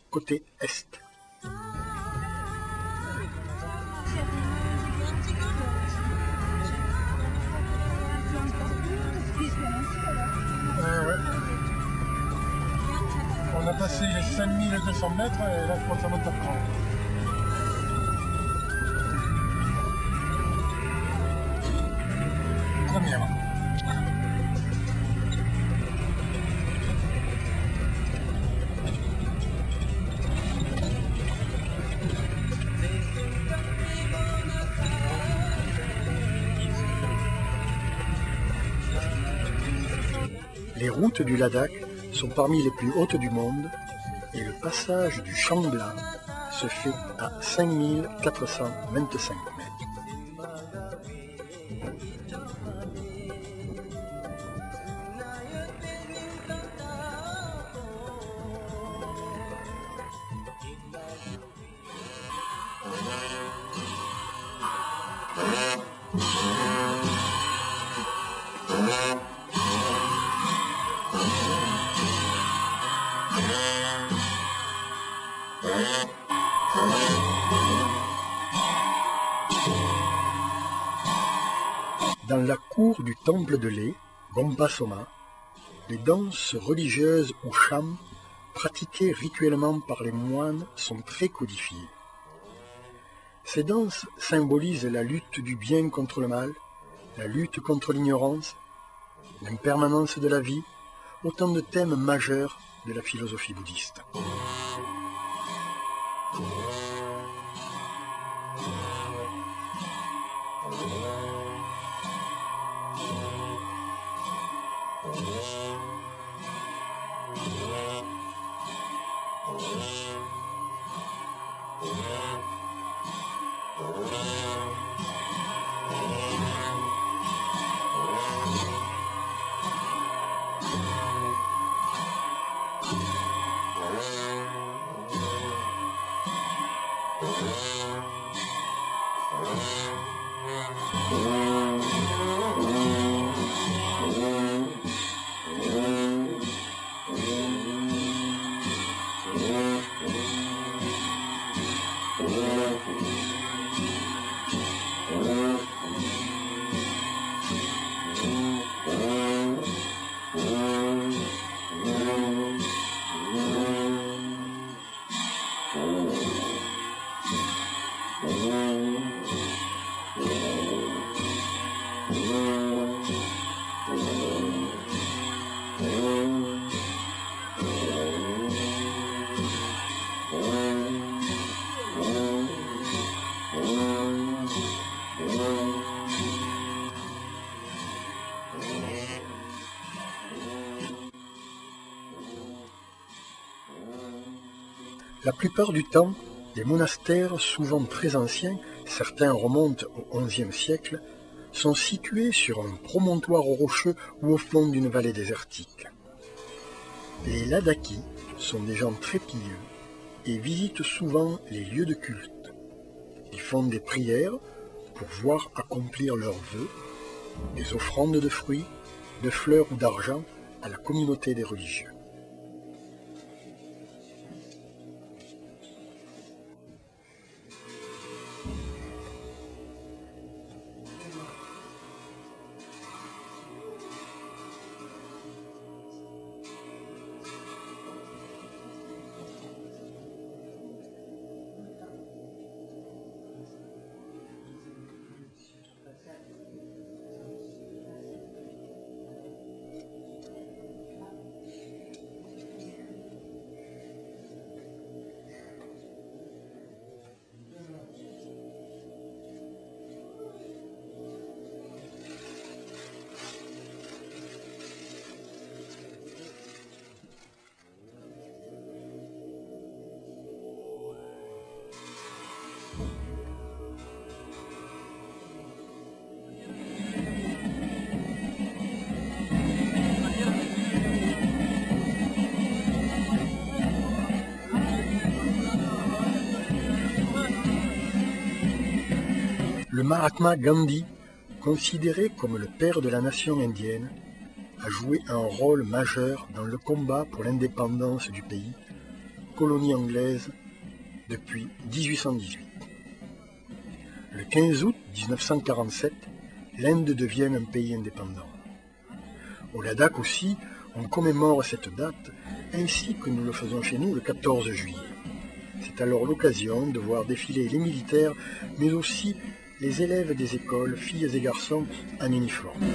côté est. Ouais. On a passé les 5200 mètres et là je pense que ça monte à 30. Première. Les routes du Ladakh sont parmi les plus hautes du monde et le passage du Shangla se fait à 5425 mètres. Dans la cour du temple de lait, Gompa Soma, les danses religieuses ou chams pratiquées rituellement par les moines sont très codifiées. Ces danses symbolisent la lutte du bien contre le mal, la lutte contre l'ignorance, l'impermanence de la vie, autant de thèmes majeurs de la philosophie bouddhiste. La plupart du temps, les monastères, souvent très anciens, certains remontent au XIe siècle, sont situés sur un promontoire rocheux ou au fond d'une vallée désertique. Les Ladakhis sont des gens très pieux et visitent souvent les lieux de culte. Ils font des prières pour voir accomplir leurs vœux, des offrandes de fruits, de fleurs ou d'argent à la communauté des religieux. Le Mahatma Gandhi, considéré comme le père de la nation indienne, a joué un rôle majeur dans le combat pour l'indépendance du pays colonie anglaise depuis 1818. Le 15 août 1947, l'Inde devient un pays indépendant. Au Ladakh aussi, on commémore cette date, ainsi que nous le faisons chez nous le 14 juillet. C'est alors l'occasion de voir défiler les militaires, mais aussi les élèves des écoles, filles et garçons, en uniforme.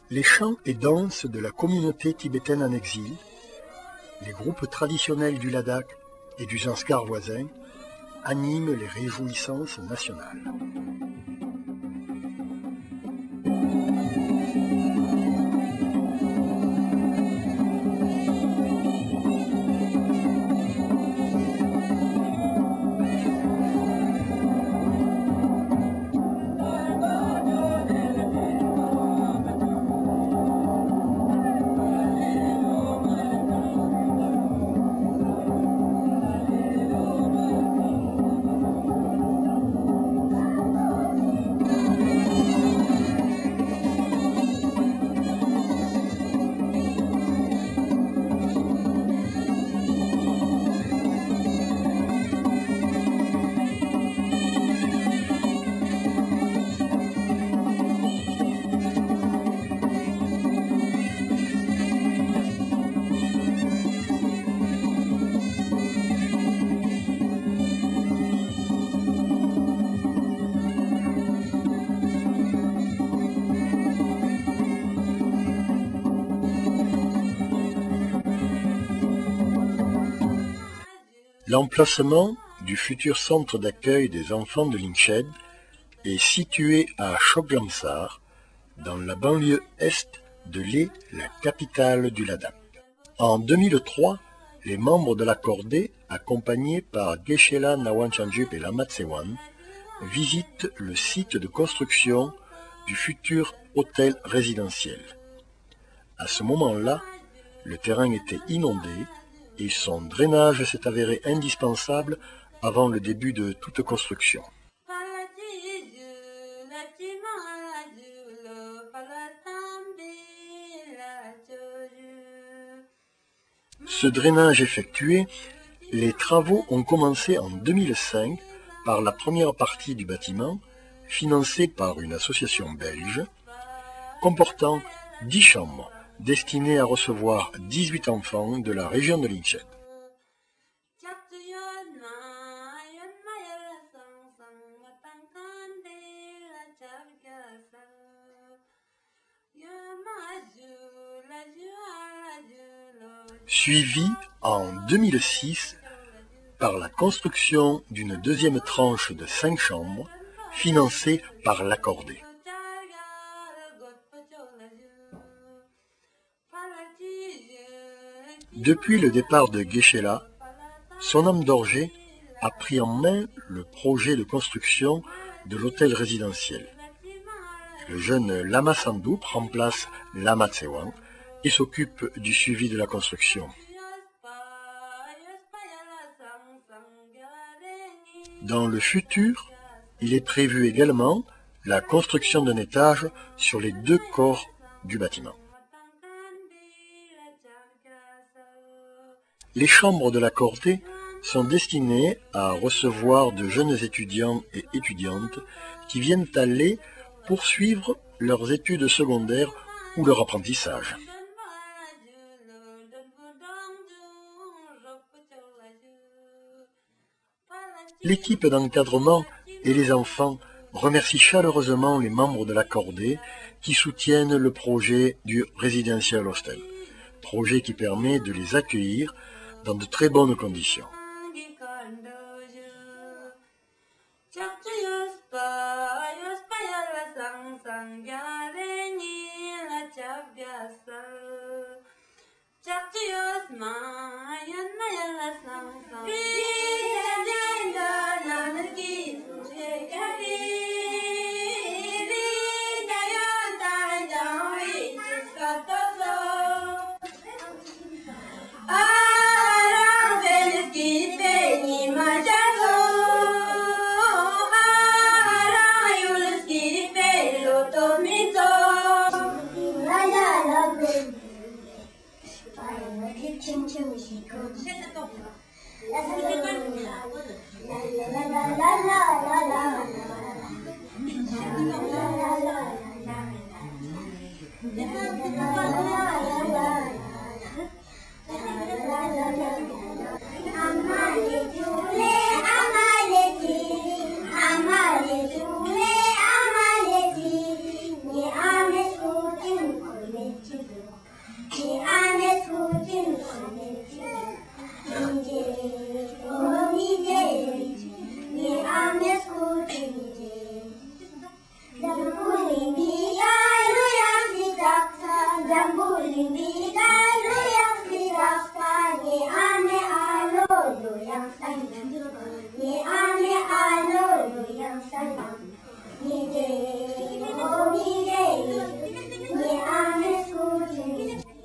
Les chants et danses de la communauté tibétaine en exil, les groupes traditionnels du Ladakh et du Zanskar voisin animent les réjouissances nationales. L'emplacement du futur centre d'accueil des enfants de Lingshed est situé à Choglamsar, dans la banlieue est de Leh, la capitale du Ladakh. En 2003, les membres de la cordée, accompagnés par Geshe-la Nawangchangchup et Lama Tsewan, visitent le site de construction du futur hôtel résidentiel. À ce moment-là, le terrain était inondé et son drainage s'est avéré indispensable avant le début de toute construction. Ce drainage effectué, les travaux ont commencé en 2005 par la première partie du bâtiment, financée par une association belge, comportant 10 chambres, destinées à recevoir 18 enfants de la région de Lingshed. Suivi en 2006 par la construction d'une deuxième tranche de 5 chambres, financée par l'accordé. Depuis le départ de Geshe-la, Sonam Dorje a pris en main le projet de construction de l'hôtel résidentiel. Le jeune Lama Sandoup remplace Lama Tsewan et s'occupe du suivi de la construction. Dans le futur, il est prévu également la construction d'un étage sur les 2 corps du bâtiment. Les chambres de la cordée sont destinées à recevoir de jeunes étudiants et étudiantes qui viennent à Leh poursuivre leurs études secondaires ou leur apprentissage. L'équipe d'encadrement et les enfants remercie chaleureusement les membres de la Cordée qui soutiennent le projet du Residential Hostel, projet qui permet de les accueillir dans de très bonnes conditions.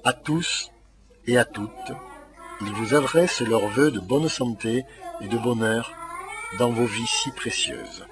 À tous et à toutes, ils vous adressent leurs vœux de bonne santé et de bonheur dans vos vies si précieuses.